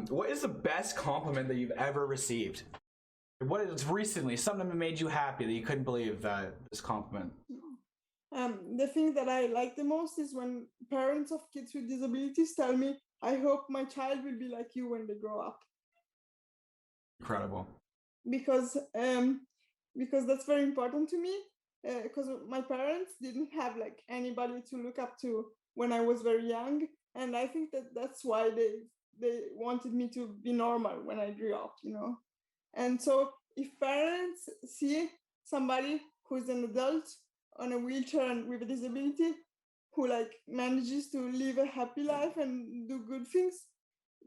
What is the best compliment that you've ever received? What is recently something that made you happy that you couldn't believe that this compliment? The thing that I like the most is when parents of kids with disabilities tell me, I hope my child will be like you when they grow up. Incredible. Because that's very important to me. Because my parents didn't have like anybody to look up to when I was very young, and I think that's why they wanted me to be normal when I grew up, you know. And so if parents see somebody who's an adult on a wheelchair and with a disability who like manages to live a happy life and do good things,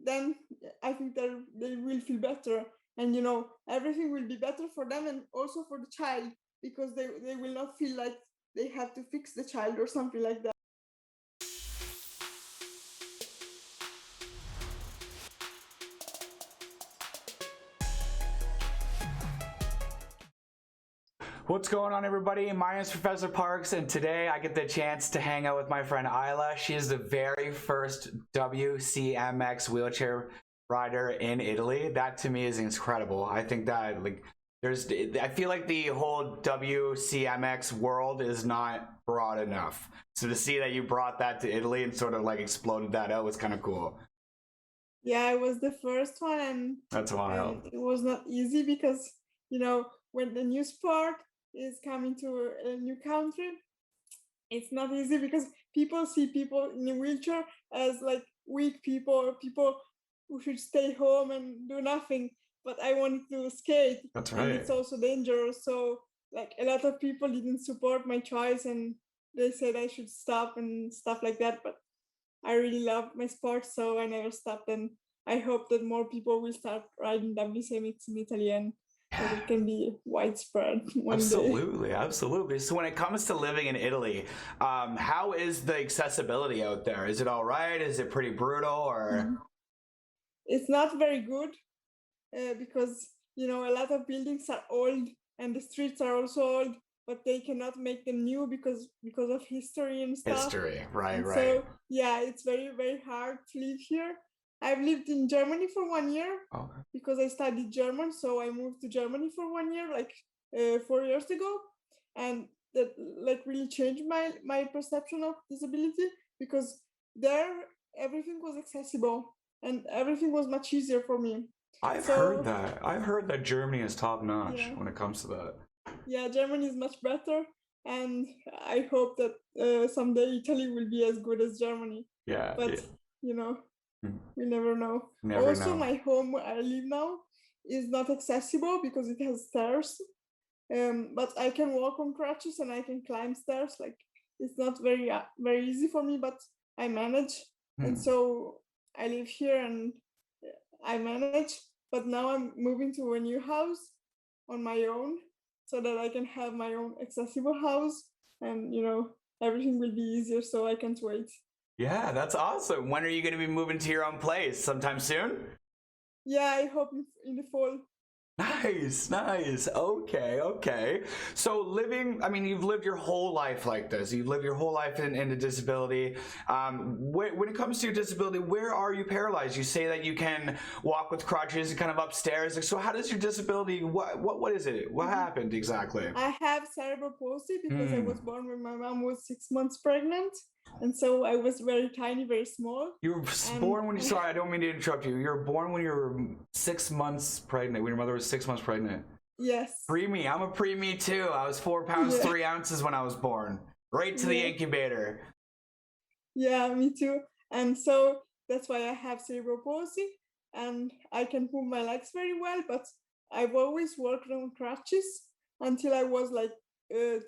then I think they will feel better, and you know, everything will be better for them and also for the child, because they will not feel like they have to fix the child or something like that. What's going on, everybody? My name is Professor Parks, and today I get the chance to hang out with my friend Isla. She is the very first WCMX wheelchair rider in Italy. That to me is incredible. I think that I feel like the whole WCMX world is not broad enough. So to see that you brought that to Italy and sort of like exploded that out was kind of cool. Yeah, I was the first one, and that's wild. It was not easy because, you know, when the new sport is coming to a new country, it's not easy because people see people in a wheelchair as like weak people or people who should stay home and do nothing. But I wanted to skate. That's right. And it's also dangerous. So like a lot of people didn't support my choice, and they said I should stop and stuff like that. But I really love my sport, so I never stopped. And I hope that more people will start riding WCMX in Italy, and that it can be widespread one absolutely day. Absolutely. So when it comes to living in Italy, how is the accessibility out there? Is it all right? Is it pretty brutal? Or it's not very good, because you know, a lot of buildings are old and the streets are also old, but they cannot make them new because of history and stuff. Right. So yeah, it's very, very hard to live here. I've lived in Germany for 1 year because I studied German. So I moved to Germany for 1 year, like 4 years ago. And that like really changed my perception of disability, because there everything was accessible and everything was much easier for me. I've heard that Germany is top notch when it comes to that. Yeah, Germany is much better. And I hope that someday Italy will be as good as Germany. But you know, we never know. My home where I live now is not accessible because it has stairs. But I can walk on crutches and I can climb stairs. Like, it's not very easy for me, but I manage. And so I live here and I manage. But now I'm moving to a new house on my own, so that I can have my own accessible house, and you know, everything will be easier. So I can't wait. Yeah, that's awesome. When are you going to be moving to your own place? Sometime soon? Yeah, I hope in the fall. Nice. Okay. So you've lived your whole life like this. You've lived your whole life in a disability. When it comes to your disability, where are you paralyzed? You say that you can walk with crutches and kind of upstairs. So how does your disability, what is it? What happened exactly? I have cerebral palsy because I was born when my mom was 6 months pregnant. And so I was very tiny, very small. You were born when sorry, I don't mean to interrupt you. You were born when you were 6 months pregnant, when your mother was 6 months pregnant. Yes. Preemie. I'm a preemie too. I was 4 pounds, 3 ounces when I was born. Right to the incubator. Yeah, me too. And so that's why I have cerebral palsy, and I can move my legs very well, but I've always worked on crutches until I was like 13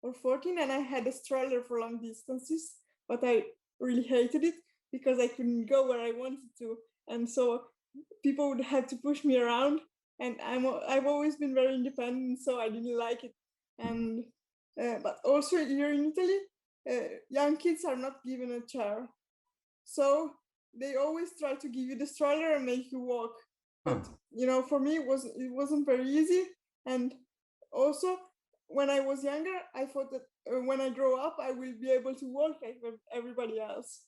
or 14, and I had a stroller for long distances, but I really hated it because I couldn't go where I wanted to, and so people would have to push me around, and I've always been very independent, so I didn't like it. And but also here in Italy, young kids are not given a chair, so they always try to give you the stroller and make you walk. But you know, for me it wasn't very easy. And also, when I was younger, I thought that when I grow up, I will be able to walk like everybody else.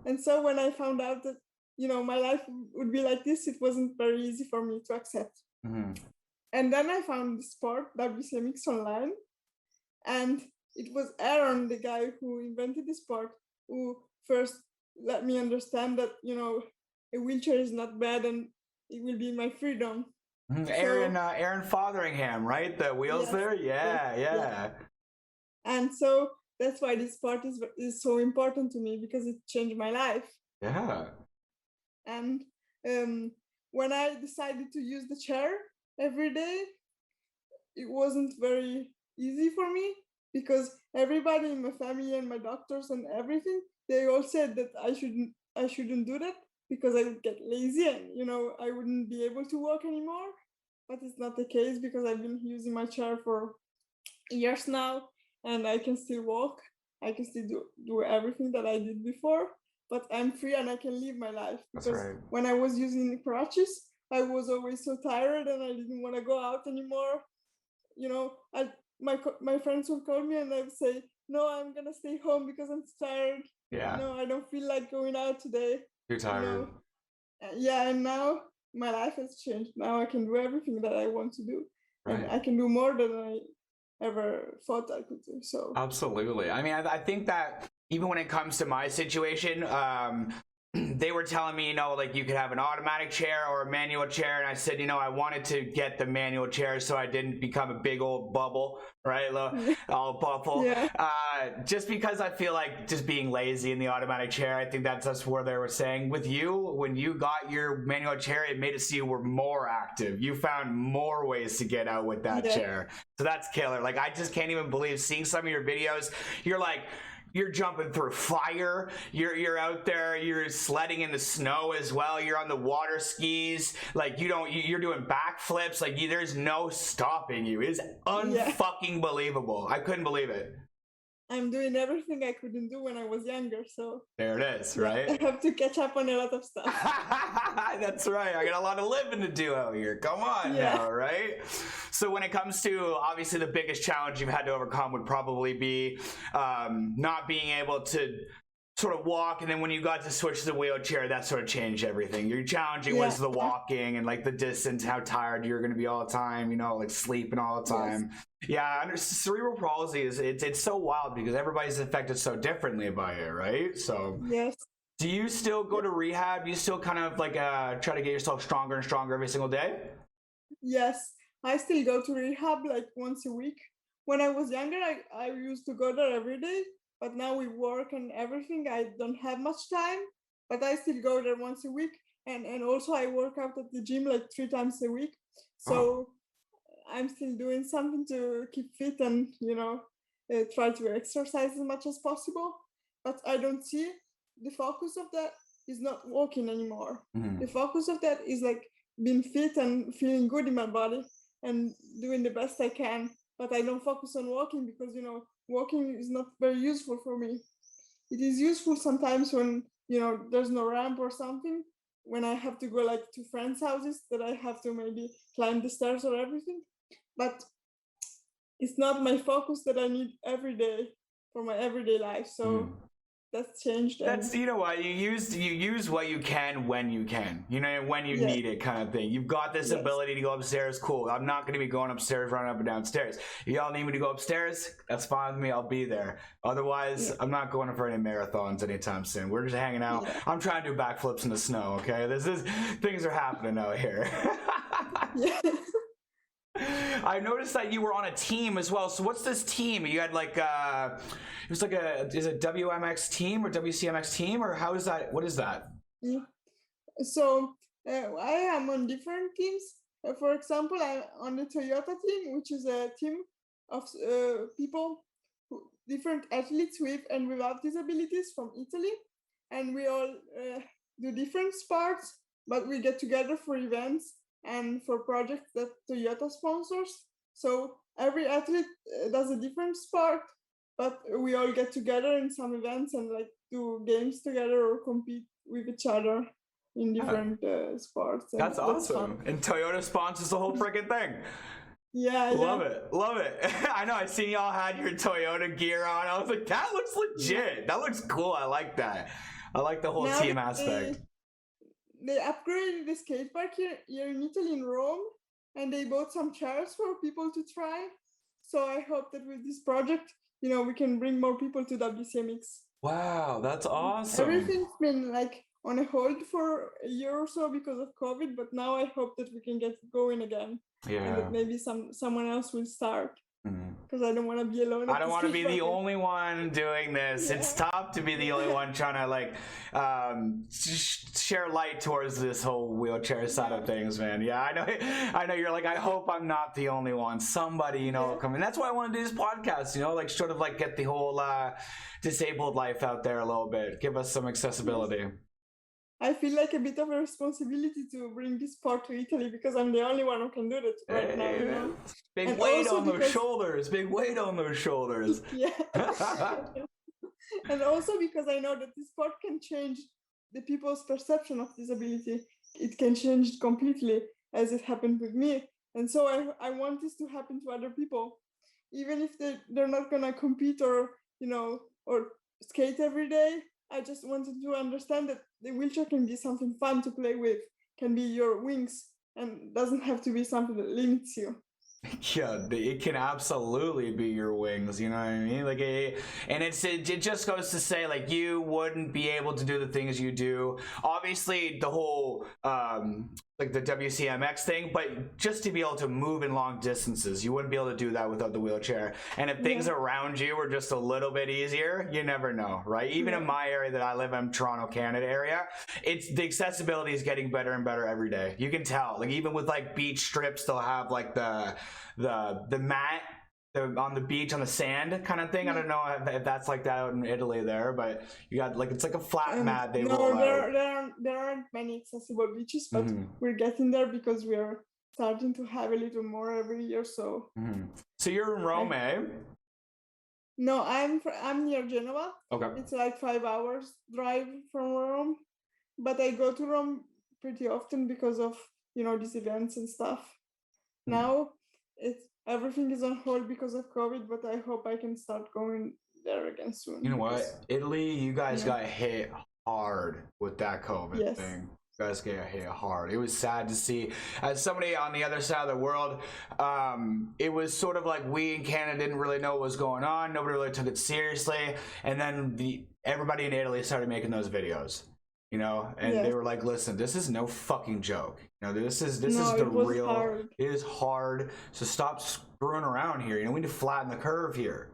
And so when I found out that my life would be like this, it wasn't very easy for me to accept. And then I found the sport WCMX online, and it was Aaron, the guy who invented the sport, who first let me understand that a wheelchair is not bad and it will be my freedom. Aaron Fotheringham, right? The wheels there? Yeah. And so that's why this sport is so important to me, because it changed my life. Yeah. And when I decided to use the chair every day, it wasn't very easy for me, because everybody in my family and my doctors and everything, they all said that I shouldn't do that, because I would get lazy and I wouldn't be able to walk anymore. But it's not the case, because I've been using my chair for years now, and I can still walk. I can still do everything that I did before, but I'm free and I can live my life. Because when I was using crutches, I was always so tired and I didn't want to go out anymore. My friends would call me and I would say, no, I'm gonna stay home because I'm tired. Yeah. No, I don't feel like going out today. You're tired. Yeah, and now my life has changed. Now I can do everything that I want to do. Right. And I can do more than I ever thought I could do. So absolutely. I mean, I think that even when it comes to my situation, they were telling me, like you could have an automatic chair or a manual chair, and I said, I wanted to get the manual chair so I didn't become a big old bubble, right? All bubble. Yeah. Just because I feel like just being lazy in the automatic chair, I think that's where they were saying. With you, when you got your manual chair, it made it so you were more active. You found more ways to get out with that chair. So that's killer. Like, I just can't even believe seeing some of your videos. You're jumping through fire. You're out there. You're sledding in the snow as well. You're on the water skis. Like you're doing backflips. Like there's no stopping you. It is unfucking believable. I couldn't believe it. I'm doing everything I couldn't do when I was younger, so there it is, right? I have to catch up on a lot of stuff. That's right. I got a lot of living to do out here. Come on now, right? So when it comes to, obviously, the biggest challenge you've had to overcome would probably be not being able to sort of walk, and then when you got to switch to the wheelchair, that sort of changed everything. Your challenging was the walking and like the distance, how tired you're going to be all the time, like sleeping all the time. Yeah, cerebral palsy it's so wild because everybody's affected so differently by it, right? So do you still go to rehab? Do you still kind of like try to get yourself stronger and stronger every single day? Yes, I still go to rehab like once a week. When I was younger, I used to go there every day. But now we work and everything, I don't have much time, but I still go there once a week. And also I work out at the gym like 3 times a week. So I'm still doing something to keep fit and, try to exercise as much as possible. But I don't see the focus of that is not walking anymore. The focus of that is like being fit and feeling good in my body and doing the best I can. But I don't focus on walking because, walking is not very useful for me. It is useful sometimes when, there's no ramp or something, when I have to go like to friends' houses that I have to maybe climb the stairs or everything. But it's not my focus that I need every day for my everyday life. So that's changed. That's, what, you use what you can when you can, when you need it kind of thing. You've got this ability to go upstairs. Cool. I'm not going to be going upstairs, running up and downstairs. If y'all need me to go upstairs, that's fine with me. I'll be there. Otherwise, I'm not going for any marathons anytime soon. We're just hanging out. I'm trying to do backflips in the snow. Okay. Things are happening out here. I noticed that you were on a team as well. So what's this team? You had like it was like is it WMX team or WCMX team, or how is that? What is that? So I am on different teams. For example, I'm on the Toyota team, which is a team of people, different athletes with and without disabilities from Italy, and we all do different sports, but we get together for events and for projects that Toyota sponsors. So every athlete does a different sport, but we all get together in some events and like do games together or compete with each other in different sports. And that's awesome. And Toyota sponsors the whole freaking thing. Love it. I know, I seen y'all had your Toyota gear on. I was like, that looks legit. That looks cool. I like that. I like the whole team aspect. they upgraded the skate park here in Italy, in Rome, and they bought some chairs for people to try. So I hope that with this project, we can bring more people to WCMX. Wow, that's awesome. Everything's been like on a hold for a year or so because of COVID, but now I hope that we can get going again. Yeah. And that maybe someone else will start. Because I don't want to be alone. I don't want to be the only one doing this. Yeah. It's tough to be the only one trying to like share light towards this whole wheelchair side of things, man. Yeah, I know. You're like, I hope I'm not the only one. Somebody, coming. That's why I want to do this podcast. Like sort of like get the whole disabled life out there a little bit. Give us some accessibility. I feel like a bit of a responsibility to bring this sport to Italy because I'm the only one who can do that right now. Big weight on those shoulders. Big weight on those shoulders. Yeah. And also because I know that this sport can change the people's perception of disability. It can change it completely, as it happened with me. And so I want this to happen to other people, even if they're not gonna compete or skate every day. I just wanted to understand that the wheelchair can be something fun to play with, can be your wings, and doesn't have to be something that limits you. Yeah, it can absolutely be your wings, you know what I mean? Like, and it just goes to say, like, you wouldn't be able to do the things you do. Obviously, the whole, like the WCMX thing, but just to be able to move in long distances, you wouldn't be able to do that without the wheelchair. And if things around you were just a little bit easier, you never know, right? Even in my area that I live in, Toronto, Canada area, the accessibility is getting better and better every day. You can tell, like, even with like beach strips, they'll have like the mat on the beach on the sand kind of thing. I don't know if that's like that out in Italy there, but you got like, it's like a flat mat. There aren't many accessible beaches, but we're getting there because we are starting to have a little more every year. So so you're in Rome, eh? No, I'm near Genoa. Okay. It's like 5 hours drive from Rome, but I go to Rome pretty often because of these events and stuff. Now everything is on hold because of COVID, but I hope I can start going there again soon. You know what? Italy, you guys got hit hard with that COVID thing. You guys got hit hard. It was sad to see. As somebody on the other side of the world, it was sort of like we in Canada didn't really know what was going on. Nobody really took it seriously. And then everybody in Italy started making those videos. And they were like, listen, this is no fucking joke. This is the real. Hard. It is hard. So stop screwing around here. We need to flatten the curve here.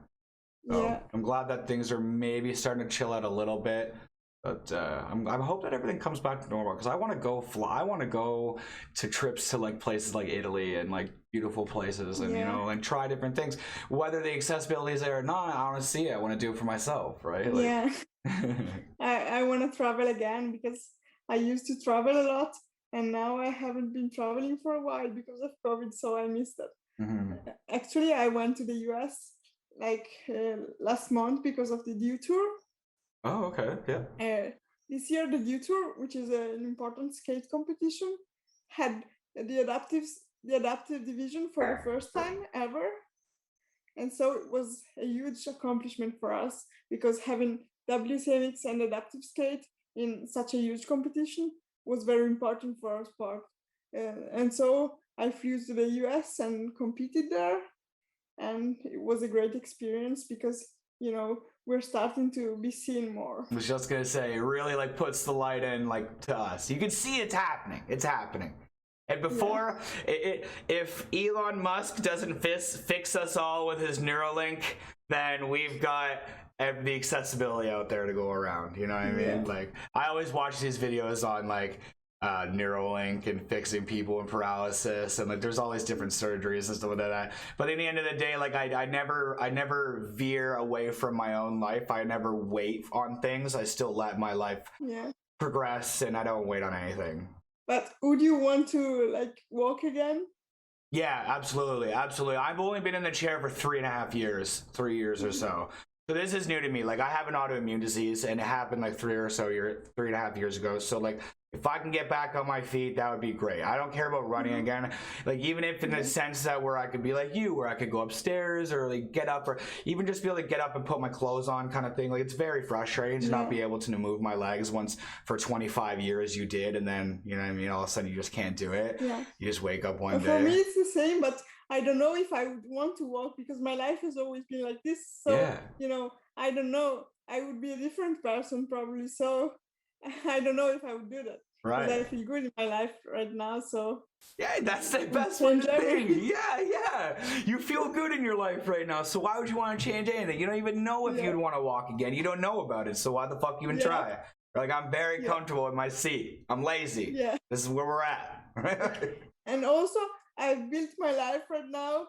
So I'm glad that things are maybe starting to chill out a little bit. But I hope that everything comes back to normal because I want to go fly. I want to go to trips to like places like Italy and like beautiful places and and try different things. Whether the accessibility is there or not, I want to see it. I want to do it for myself, right? Like, I want to travel again because I used to travel a lot and now I haven't been traveling for a while because of COVID, so I missed it. Actually, I went to the US like last month because of the DU Tour. Oh, okay, yeah. This year, the DU Tour, which is an important skate competition, had the adaptive division for the first time ever. And so it was a huge accomplishment for us because having WCMX and adaptive skate in such a huge competition was very important for our sport. And so I flew to the US and competed there. And it was a great experience because, we're starting to be seen more. I was just going to say, it really like puts the light in like to us. You can see it's happening. It's happening. And before, if Elon Musk doesn't fix us all with his Neuralink, then we've got the accessibility out there to go around. You know what I mean? Like, I always watch these videos on like Neuralink and fixing people with paralysis, and like there's all these different surgeries and stuff like that. But in the end of the day, like I never veer away from my own life. I never wait on things. I still let my life progress, and I don't wait on anything. But would you want to like walk again? Yeah, absolutely. I've only been in the chair for 3 years or so. So this is new to me. Like I have an autoimmune disease and it happened like 3.5 years ago. So like if I can get back on my feet, that would be great. I don't care about running again. Like even if in the sense that where I could be like you, where I could go upstairs or like get up or even just be able to get up and put my clothes on kind of thing. Like it's very frustrating to not be able to move my legs once for 25 years you did. And then, you know what I mean? All of a sudden you just can't do it. Yeah. You just wake up one day. For me, it's the same, but I don't know if I would want to walk because my life has always been like this. So, you know, I don't know. I would be a different person probably. So I don't know if I would do that. Right. Because I feel good in my life right now. So yeah, that's the best thing. Yeah. You feel good in your life right now. So why would you want to change anything? You don't even know if you'd want to walk again. You don't know about it. So why the fuck even try? Like I'm very comfortable in my seat. I'm lazy. Yeah. This is where we're at. And also I've built my life right now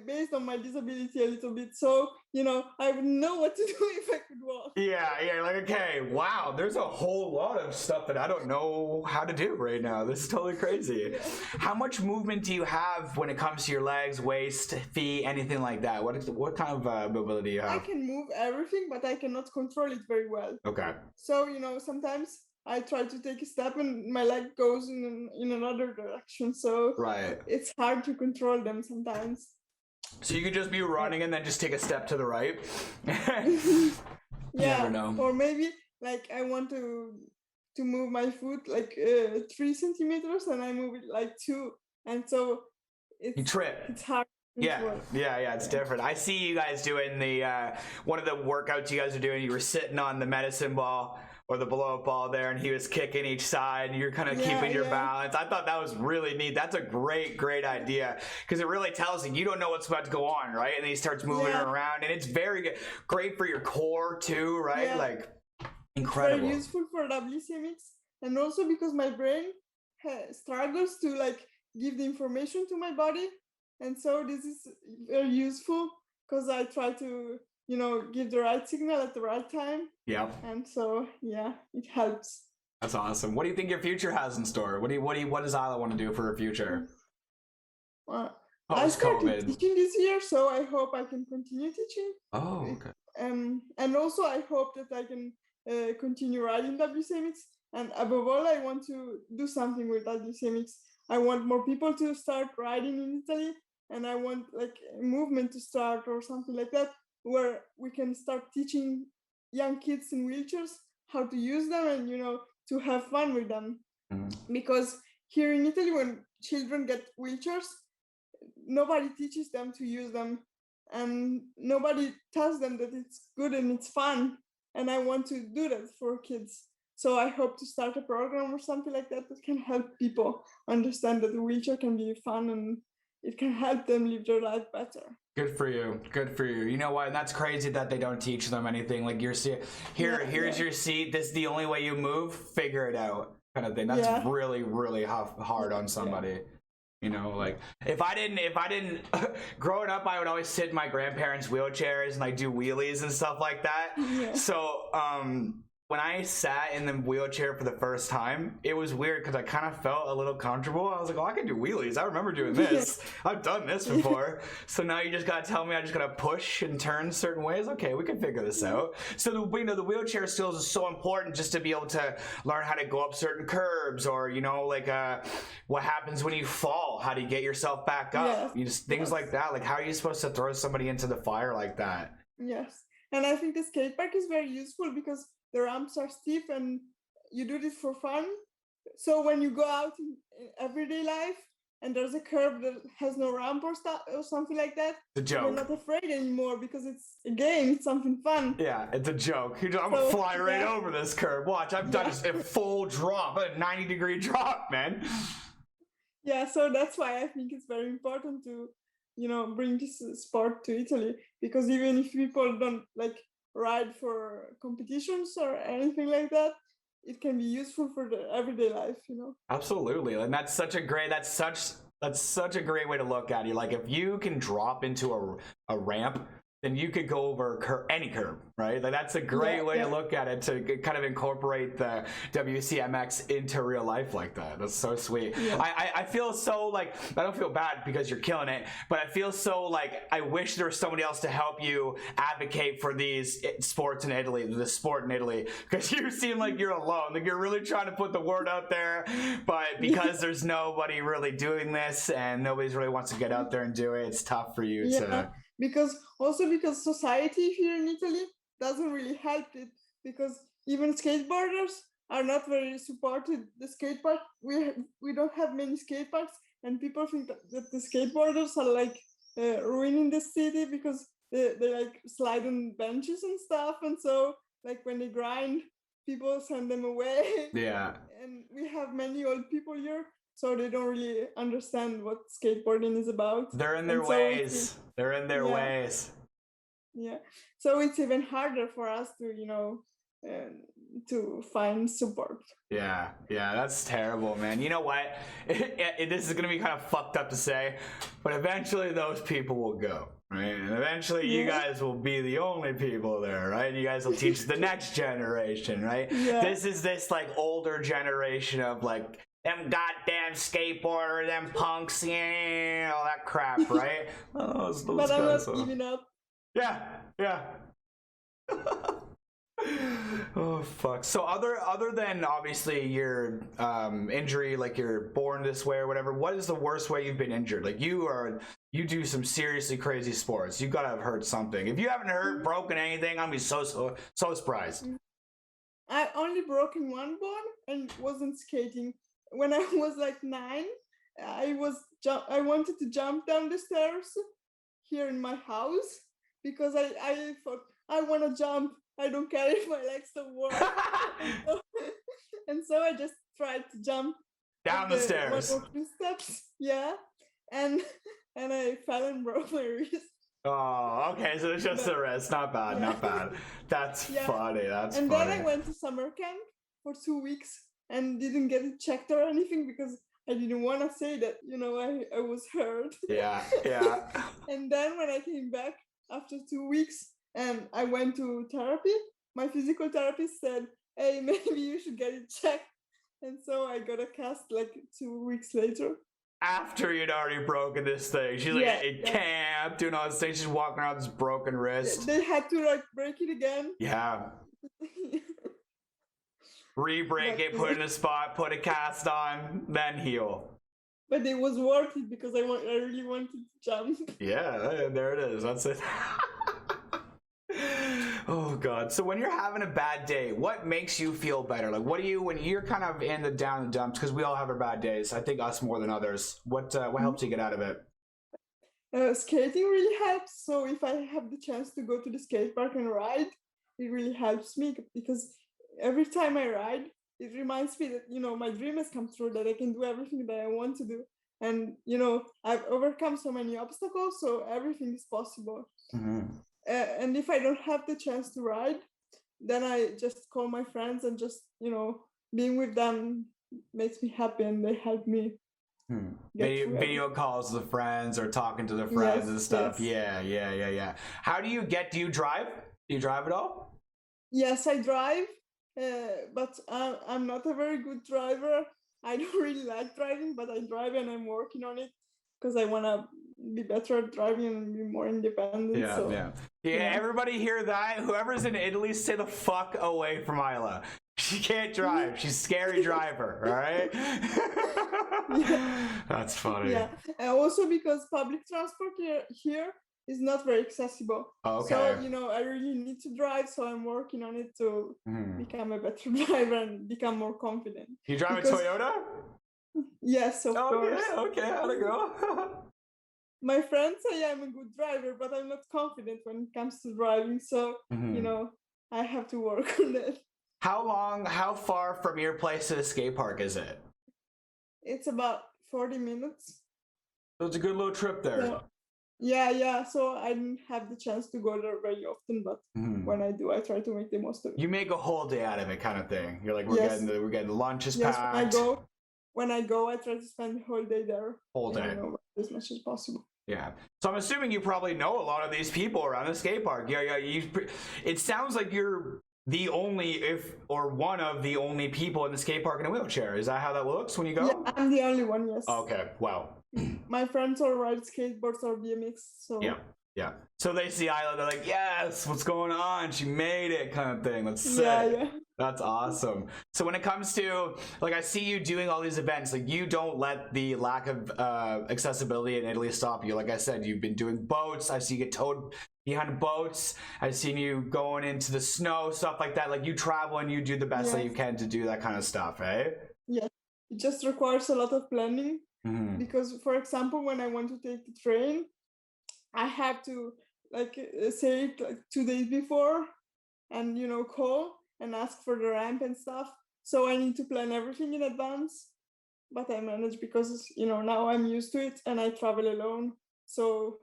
based on my disability a little bit. So, you know, I would know what to do if I could walk. Yeah, like, okay, wow, there's a whole lot of stuff that I don't know how to do right now. This is totally crazy. Yeah. How much movement do you have when it comes to your legs, waist, feet, anything like that? What kind of mobility do you have? I can move everything, but I cannot control it very well. Okay. So, you know, sometimes I try to take a step and my leg goes in another direction. So it's hard to control them sometimes. So you could just be running and then just take a step to the right. Never know. Or maybe like I want to move my foot like 3 centimeters and I move it like 2, and so you trip. It's hard. Yeah, it's different. I see you guys doing the one of the workouts you guys are doing. You were sitting on the medicine ball or the blow-up ball there, and he was kicking each side, and you're kind of keeping your balance. I thought that was really neat. That's a great idea, because it really tells you don't know what's about to go on, right? And then he starts moving around, and it's very good. Great for your core, too, right? Yeah. Like, incredible. It's very useful for WCMX, and also because my brain struggles to, like, give the information to my body, and so this is very useful, because I try to, you know, give the right signal at the right time. Yeah. And so, yeah, it helps. That's awesome. What do you think your future has in store? What does Isla want to do for her future? Well, I started teaching this year, so I hope I can continue teaching. Oh, okay. And also I hope that I can continue riding WCMX. And above all, I want to do something with WCMX. I want more people to start riding in Italy, and I want like a movement to start or something like that, where we can start teaching young kids in wheelchairs how to use them and, you know, to have fun with them. Because here in Italy, when children get wheelchairs, nobody teaches them to use them, and nobody tells them that it's good and it's fun. And I want to do that for kids. So I hope to start a program or something like that that can help people understand that the wheelchair can be fun and it can help them live their life better. Good for you. Good for you. You know what? And that's crazy that they don't teach them anything. Like here's your seat. This is the only way you move. Figure it out, kind of thing. That's really, really hard on somebody. You know, like if I didn't growing up, I would always sit in my grandparents' wheelchairs and like do wheelies and stuff like that. Yeah. So when I sat in the wheelchair for the first time, it was weird because I kind of felt a little comfortable. I was like, oh, I can do wheelies. I remember doing this. I've done this before. So now you just got to tell me I just got to push and turn certain ways. Okay, we can figure this out. So the wheelchair skills is so important just to be able to learn how to go up certain curbs, or, you know, like what happens when you fall, how do you get yourself back up? You just things like that. Like how are you supposed to throw somebody into the fire like that? Yes. And I think the skate park is very useful because the ramps are steep and you do this for fun. So when you go out in everyday life and there's a curb that has no ramp or something like that, you're not afraid anymore because it's a game, it's something fun. Yeah, it's a joke. I'm gonna fly right over this curb. Watch, I've done a full drop, a 90-degree drop, man. Yeah, so that's why I think it's very important to, you know, bring this sport to Italy, because even if people don't like ride for competitions or anything like that, it can be useful for the everyday life, you know. Absolutely. And that's such a great way to look at it. Like if you can drop into a ramp then you could go over any curb, right? Like that's a great way to look at it, to kind of incorporate the WCMX into real life like that. That's so sweet. Yeah. I feel so like, I don't feel bad because you're killing it, but I feel so like I wish there was somebody else to help you advocate for these sports in Italy, the sport in Italy, because you seem like you're alone. Like you're really trying to put the word out there, but because there's nobody really doing this and nobody's really wants to get out there and do it, it's tough for you to... Because society here in Italy doesn't really help it, because even skateboarders are not very supported. The skate park, we don't have many skate parks, and people think that the skateboarders are like ruining the city because they like slide on benches and stuff, and so like when they grind, people send them away. Yeah. And we have many old people here, so they don't really understand what skateboarding is about. They're in their ways. They're in their ways. Yeah. So it's even harder for us to, to find support. Yeah. That's terrible, man. You know what? This is going to be kind of fucked up to say, but eventually those people will go, right? And eventually you guys will be the only people there, right? And you guys will teach the next generation, right? Yeah. This is this like older generation of like, them goddamn skateboarders, them punks, all that crap, right? Those but I'm not giving up. Yeah. Oh fuck. So other than obviously your injury, like you're born this way or whatever, what is the worst way you've been injured? Like you do some seriously crazy sports. You gotta have hurt something. If you haven't broken anything, I'm gonna be so surprised. I only broken one bone and wasn't skating. When I was like 9, I wanted to jump down the stairs here in my house because I thought, I want to jump. I don't care if my legs don't work. And so I just tried to jump down the stairs. 1 or 2 steps, and I fell and broke my wrist. Oh, okay. So it's just the wrist. Not bad. That's funny. That's and funny. Then I went to summer camp for 2 weeks and didn't get it checked or anything because I didn't want to say that, I was hurt. Yeah. And then when I came back after 2 weeks and I went to therapy, my physical therapist said, hey, maybe you should get it checked. And so I got a cast like 2 weeks later. After you'd already broken this thing. She's like at camp, doing all this thing. She's walking around with this broken wrist. They had to like break it again. Yeah. Re-break it, put it in a spot, put a cast on, then heal. But it was worth it because I really wanted to jump. Yeah, there it is. That's it. Oh God. So when you're having a bad day, what makes you feel better? Like what do you, when you're kind of in the down and dumps, because we all have our bad days, I think us more than others, what helps you get out of it? Skating really helps. So if I have the chance to go to the skate park and ride, it really helps me because every time I ride, it reminds me that, my dream has come true, that I can do everything that I want to do. And, I've overcome so many obstacles, so everything is possible. Mm-hmm. And if I don't have the chance to ride, then I just call my friends and just, being with them makes me happy and they help me. Video calls with friends or talking to the friends and stuff. Yes. Yeah. How do you drive? Do you drive at all? Yes, I drive. But I'm not a very good driver. I don't really like driving, but I drive and I'm working on it because I want to be better at driving and be more independent. Yeah. Everybody hear that? Whoever's in Italy, stay the fuck away from Isla. She can't drive. She's a scary driver, all right? That's funny. Yeah, and also because public transport here is not very accessible. Okay. So, I really need to drive, so I'm working on it to become a better driver and become more confident. You drive a Toyota? Yes, of course. Okay, how'd it go? My friends say I'm a good driver, but I'm not confident when it comes to driving, so, I have to work on that. How far from your place to the skate park is it? It's about 40 minutes. So it's a good little trip there. Yeah. So I didn't have the chance to go there very often, but when I do, I try to make the most of it. You make a whole day out of it, kind of thing. You're like, we're getting the lunches packed. When I go, I try to spend the whole day there. Whole day. As much as possible. Yeah. So I'm assuming you probably know a lot of these people around the skate park. Yeah. It sounds like you're the only, or one of the only people in the skate park in a wheelchair. Is that how that looks when you go? Yeah, I'm the only one, yes. Okay. Wow. My friends all ride skateboards or BMX, so. Yeah. So they see Isla, they're like, yes, what's going on? She made it, kind of thing. That's sick. Yeah. That's awesome. So when it comes to, like, I see you doing all these events, like, you don't let the lack of accessibility in Italy stop you. Like I said, you've been doing boats. I see you get towed behind boats. I've seen you going into the snow, stuff like that. Like, you travel and you do the best that you can to do that kind of stuff, eh? Yeah, it just requires a lot of planning. Because, for example, when I want to take the train, I have to say it like 2 days before and call and ask for the ramp and stuff. So I need to plan everything in advance, but I manage because now I'm used to it and I travel alone, so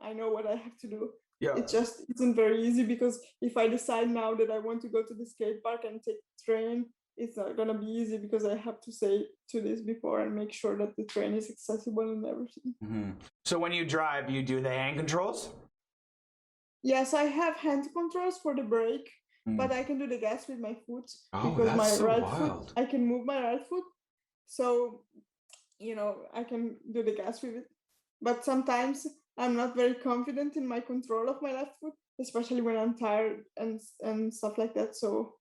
I know what I have to do. It just isn't very easy because if I decide now that I want to go to the skate park and take the train, it's not gonna be easy because I have to say 2 days before and make sure that the train is accessible and everything. So when you drive, you do the hand controls? Yes, I have hand controls for the brake, but I can do the gas with my foot because that's my so right wild. foot, I can move my right foot. So, I can do the gas with it. But sometimes I'm not very confident in my control of my left foot, especially when I'm tired and stuff like that. So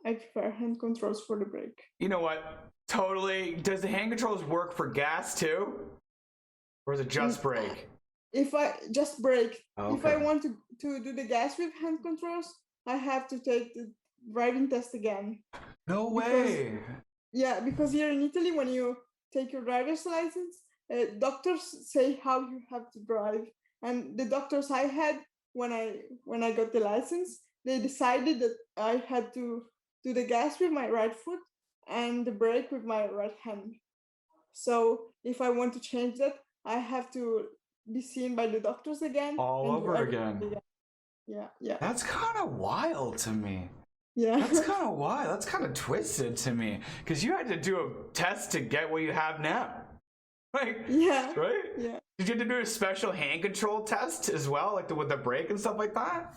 I prefer hand controls for the brake. You know what? Totally. Does the hand controls work for gas too? Or is it just brake? If I just brake. Okay. If I want to do the gas with hand controls, I have to take the driving test again. No way. Because here in Italy, when you take your driver's license, doctors say how you have to drive. And the doctors I had when I got the license, they decided that I had to do the gas with my right foot and the brake with my right hand. So if I want to change that, I have to be seen by the doctors again. All over again. Yeah. That's kind of wild to me. Yeah. That's kind of wild. That's kind of twisted to me. Because you had to do a test to get what you have now. Like, yeah. Right? Yeah. Did you have to do a special hand control test as well? Like with the brake and stuff like that?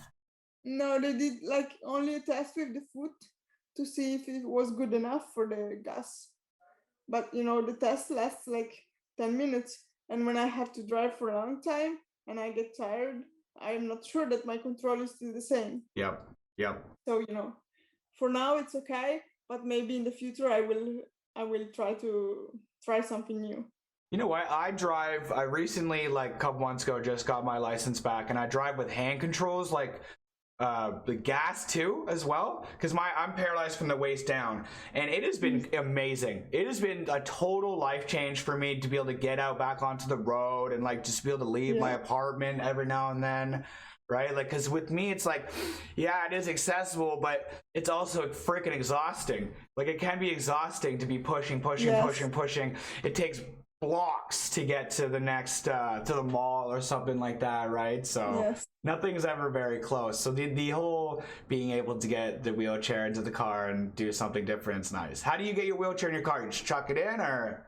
No, they did only a test with the foot to see if it was good enough for the gas. But the test lasts 10 minutes. And when I have to drive for a long time and I get tired, I'm not sure that my control is still the same. Yep. So, for now it's okay, but maybe in the future I will try something new. You know what? I recently, a couple months ago, just got my license back, and I drive with hand controls, the gas too as well, because I'm paralyzed from the waist down, and it has been amazing. It has been a total life change for me to be able to get out back onto the road and just be able to leave my apartment every now and then, right? Because with me it's it is accessible, but it's also freaking exhausting. It can be exhausting to be pushing. It takes blocks to get to the next to the mall or something like that, right? So nothing's ever very close. So the whole being able to get the wheelchair into the car and do something different is nice. How do you get your wheelchair in your car? You just chuck it in, or?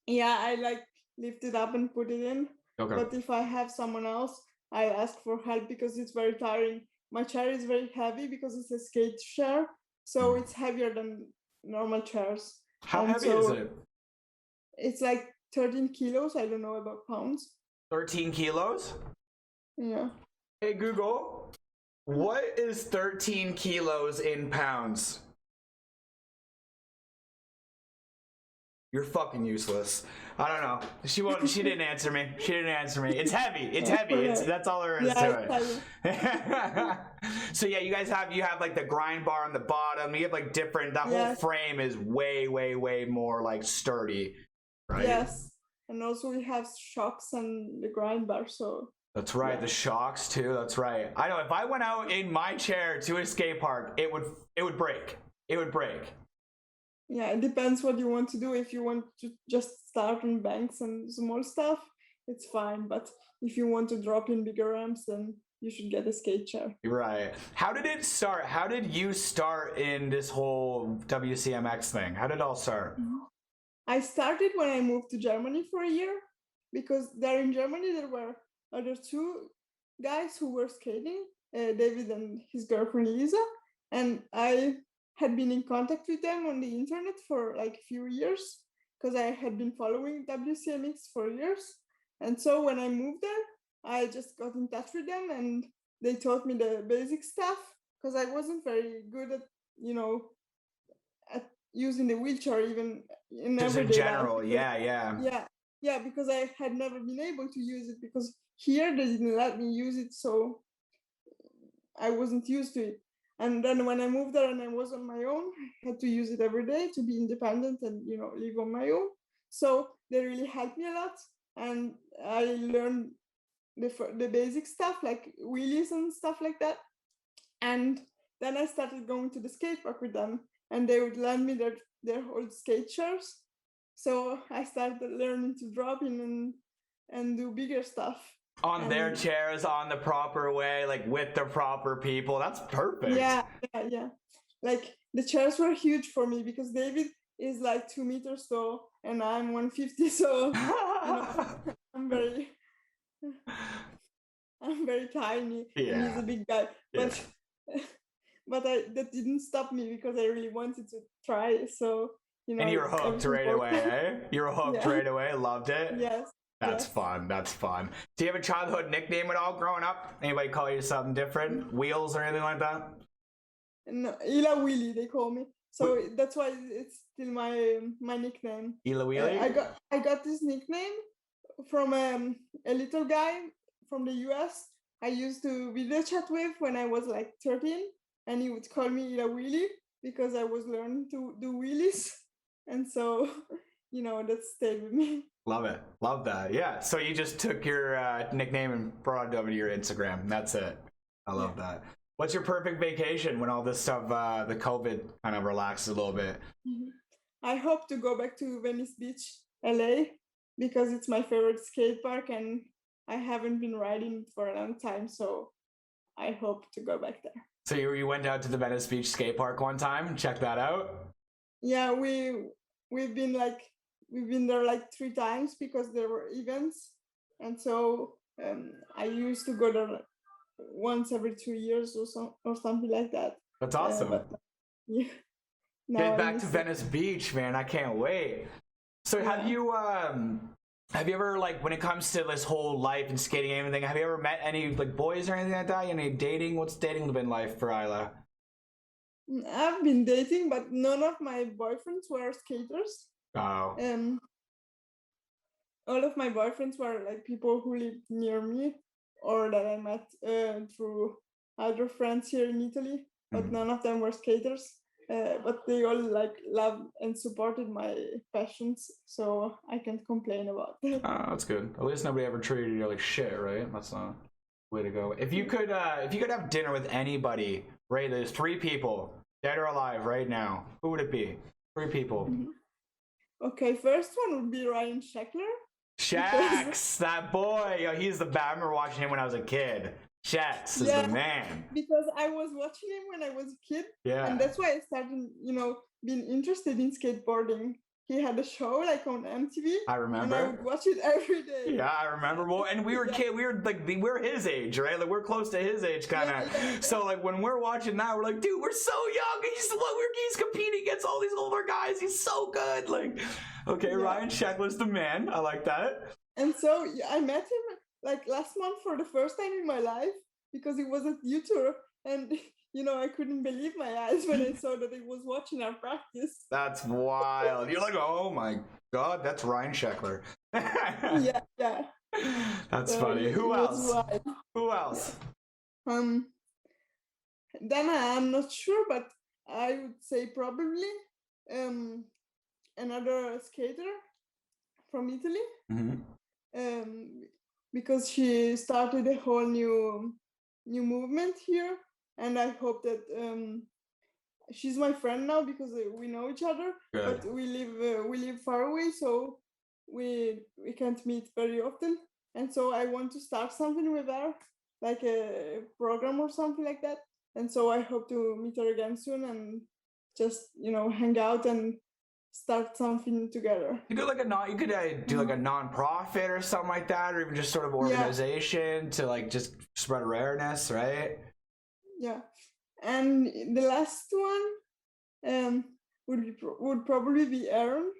Yeah, I lift it up and put it in. Okay. But if I have someone else, I ask for help because it's very tiring. My chair is very heavy because it's a skate chair, so it's heavier than normal chairs. How heavy is it? It's 13 kilos. I don't know about pounds. 13 kilos? Yeah. Hey Google, what is 13 kilos in pounds? You're fucking useless. I don't know. She didn't answer me. It's heavy. That's all there is to it. So yeah, you have the grind bar on the bottom. You have different, that whole frame is way more sturdy. Right? Yes, and also we have shocks and the grind bar, so. That's right, the shocks too, that's right. I know, if I went out in my chair to a skate park, it would break. It would break. Yeah, it depends what you want to do. If you want to just start on banks and small stuff, it's fine. But if you want to drop in bigger ramps, then you should get a skate chair. Right. How did it start? How did you start in this whole WCMX thing? How did it all start? I started when I moved to Germany for a year, because there in Germany there were other two guys who were skating, David and his girlfriend Lisa, and I had been in contact with them on the internet for like a few years because I had been following WCMX for years. And so when I moved there, I just got in touch with them and they taught me the basic stuff because I wasn't very good at, at using the wheelchair even in Just in everyday general, life. Yeah, because I had never been able to use it because here they didn't let me use it, so I wasn't used to it. And then when I moved there and I was on my own, I had to use it every day to be independent and live on my own. So they really helped me a lot, and I learned the basic stuff like wheelies and stuff like that. And then I started going to the skate park with them, and they would lend me their old skate chairs. So I started learning to drop in and do bigger stuff. On their chairs, on the proper way, like with the proper people. That's perfect. Yeah. Like the chairs were huge for me because David is like 2 meters tall and I'm 150, so I'm very tiny. Yeah. And he's a big guy. Yeah. But that didn't stop me because I really wanted to try. So and you were hooked right away, eh? You were hooked right away. Loved it. Yes. That's fun. That's fun. Do you have a childhood nickname at all growing up? Anybody call you something different? Wheels or anything like that? No, Ila Willy, they call me. So that's why it's still my nickname. Ila Willy? I got this nickname from a little guy from the US. I used to video chat with when I was like 13, and he would call me Ila Willy because I was learning to do wheelies. And so, that stayed with me. Love it. Love that. Yeah. So you just took your nickname and brought it over to your Instagram. That's it. I love that. What's your perfect vacation when all this stuff, the COVID kind of relaxes a little bit? I hope to go back to Venice Beach, LA, because it's my favorite skate park and I haven't been riding for a long time. So I hope to go back there. So you went out to the Venice Beach skate park one time? Check that out? Yeah, we've been there like 3 times because there were events, and so I used to go there once every 2 years or something like that. That's awesome. Yeah. Get back to Venice Beach, man! I can't wait. So have you ever, like, when it comes to this whole life and skating and everything, have you ever met any like boys or anything like that? Any dating? What's dating been like for Isla? I've been dating, but none of my boyfriends were skaters. Oh. All of my boyfriends were like people who lived near me or that I met through other friends here in Italy, but none of them were skaters. But they all like loved and supported my passions, so I can't complain about it. That's good. At least nobody ever treated you like shit, right? That's not the way to go. If you could have dinner with anybody, right? There's 3 people, dead or alive, right now. Who would it be? 3 people. Okay, first one would be Ryan Sheckler. Shax, that boy. Yo, he's the best. I remember watching him when I was a kid. Shax is the man. Because I was watching him when I was a kid. Yeah. And that's why I started, being interested in skateboarding. He had a show like on MTV. I remember. And I would watch it every day. Yeah, I remember. Well, and we were we're his age, right? Like we're close to his age, kind of. Yeah. So like when we're watching that, we're like, dude, we're so young. He's competing against all these older guys. He's so good. Like, okay, Ryan Sheckler's the man. I like that. And so I met him like last month for the first time in my life because he was at U-Tour, and I couldn't believe my eyes when I saw that he was watching our practice. That's wild. You're like, oh my god, that's Ryan Sheckler. Yeah. That's funny. Who else? Who else? Then I'm not sure, but I would say probably another skater from Italy. Because she started a whole new movement here, and I hope that she's my friend now because we know each other. Good. But we live far away, so we can't meet very often. And so I want to start something with her, like a program or something like that. And so I hope to meet her again soon and just hang out and start something together. You do like you could do like a non-profit or something like that, or even just sort of organization to like just spread awareness, right? Yeah, and the last one would probably be Aaron.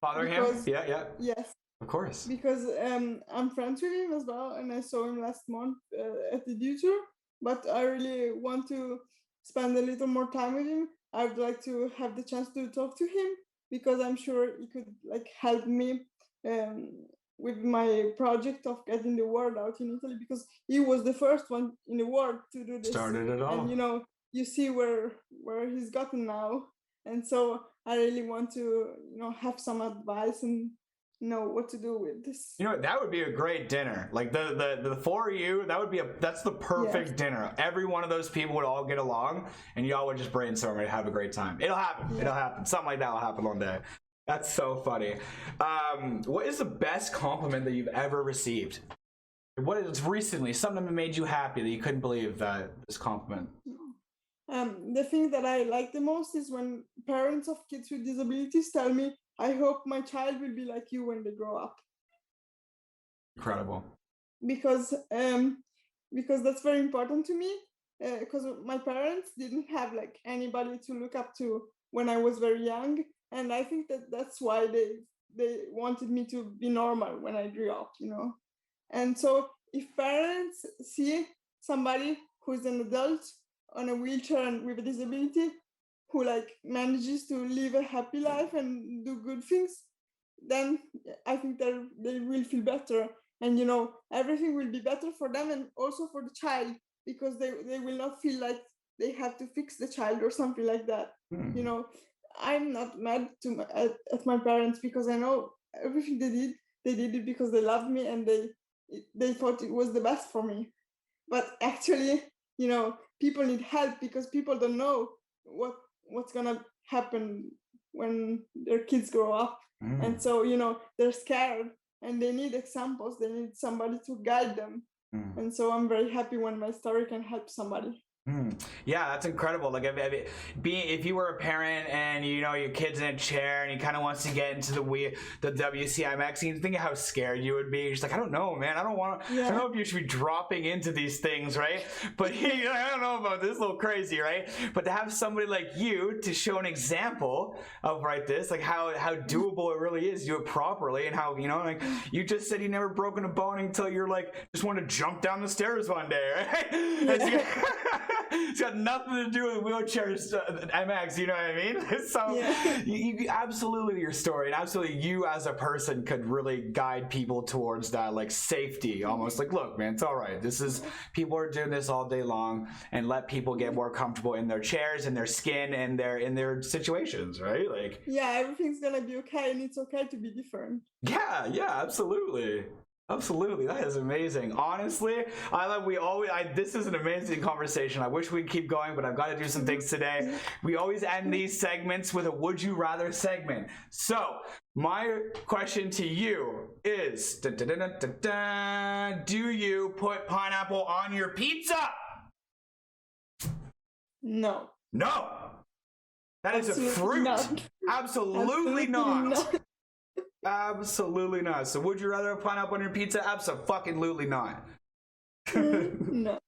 Father him? Yeah. Yes. Of course. Because I'm friends with him as well, and I saw him last month at the D tour. But I really want to spend a little more time with him. I would like to have the chance to talk to him because I'm sure he could like help me with my project of getting the word out in Italy, because he was the first one in the world to do this. Started it all. And you see where he's gotten now, and so I really want to have some advice and know what to do with this. That would be a great dinner. Like the four of you, that's the perfect dinner. Every one of those people would all get along, and y'all would just brainstorm and have a great time. It'll happen. Yeah. It'll happen. Something like that will happen one day. That's so funny. What is the best compliment that you've ever received? What is recently something that made you happy that you couldn't believe that this compliment? The thing that I like the most is when parents of kids with disabilities tell me, I hope my child will be like you when they grow up. Incredible. Because that's very important to me. Because my parents didn't have like anybody to look up to when I was very young, and I think that's why they wanted me to be normal when I grew up. And so if parents see somebody who's an adult on a wheelchair and with a disability who like manages to live a happy life and do good things, then I think they will feel better, and everything will be better for them and also for the child, because they will not feel like they have to fix the child or something like that. I'm not mad at my parents, because I know everything they did it because they loved me and they thought it was the best for me. But actually, people need help because people don't know what's gonna happen when their kids grow up. And so they're scared and they need examples, they need somebody to guide them. And so I'm very happy when my story can help somebody. Yeah, that's incredible. Like if you were a parent and your kid's in a chair and he kind of wants to get into the WCMX, and you think of how scared you would be. You're just like, I don't know, man. I don't know if you should be dropping into these things, right? But I don't know about this, a little crazy, right? But to have somebody like you to show an example of this, like how doable it really is, do it properly, and how like you just said you never broken a bone until you're like just want to jump down the stairs one day, right? Yeah. It's got nothing to do with wheelchairs, MX, you know what I mean? So you absolutely, your story and absolutely you as a person could really guide people towards that, like safety, almost like, look, man, it's all right. People are doing this all day long, and let people get more comfortable in their chairs, in their skin, and in their situations, right? Like, yeah, everything's gonna be okay, and it's okay to be different. Yeah, absolutely. Absolutely, that is amazing. Honestly, this is an amazing conversation. I wish we'd keep going, but I've got to do some things today. We always end these segments with a would you rather segment. So my question to you is, do you put pineapple on your pizza? No. That is a fruit. Absolutely not. Absolutely not. So would you rather have pineapple on your pizza? Absolutely not.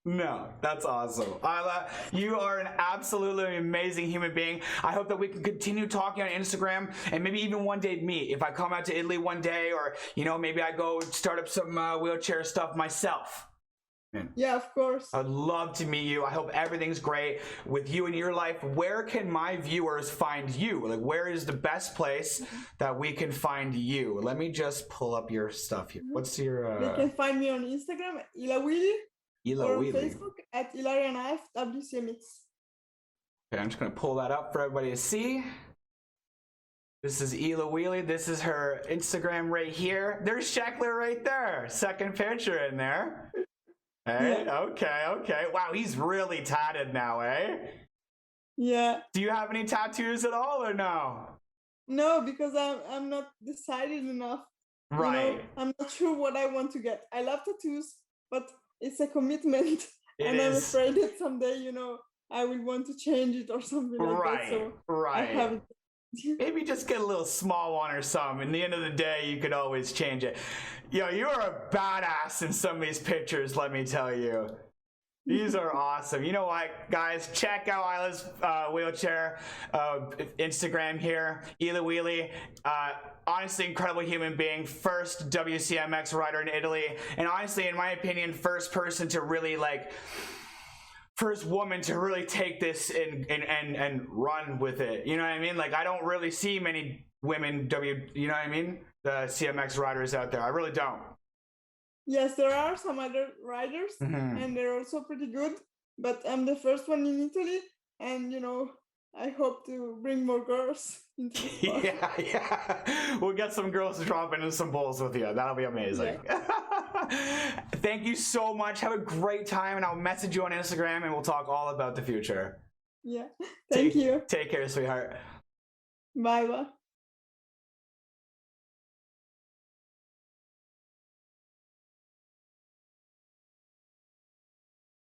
No, that's awesome. Isla, you are an absolutely amazing human being. I hope that we can continue talking on Instagram, and maybe even one day meet. If I come out to Italy one day, or maybe I go start up some wheelchair stuff myself. Yeah, of course. I'd love to meet you. I hope everything's great with you in your life. Where can my viewers find you? Like, where is the best place that we can find you? Let me just pull up your stuff here. What's your... They can find me on Instagram, Ilaria, or on Facebook at Ilaria Naef, WCMX. Okay, I'm just going to pull that up for everybody to see. This is Ela Wheelie. This is her Instagram right here. There's Sheckler right there. Second picture in there. Hey, okay. Wow, he's really tatted now, eh? Yeah. Do you have any tattoos at all, or no? No, because I'm not decided enough. Right. I'm not sure what I want to get. I love tattoos, but it's a commitment. I'm afraid that someday, I will want to change it or something like that. So I haven't Maybe just get a little small one or something. In the end of the day, you could always change it. Yo, you are a badass in some of these pictures, let me tell you. These are awesome. You know what, guys? Check out Isla's wheelchair Instagram here. Ila Wheelie. Honestly, incredible human being. First WCMX rider in Italy. And honestly, in my opinion, first person to really first woman to really take this and run with it. You know what I mean? Like, I don't really see many women you know what I mean? The CMX riders out there. I really don't. Yes, there are some other riders, and they're also pretty good. But I'm the first one in Italy, and you know, I hope to bring more girls into the sport. Yeah. We'll get some girls to drop into some bowls with you. That'll be amazing. Yeah. Thank you so much. Have a great time, and I'll message you on Instagram, and we'll talk all about the future. Yeah. Thank you. Take care, sweetheart. Bye bye.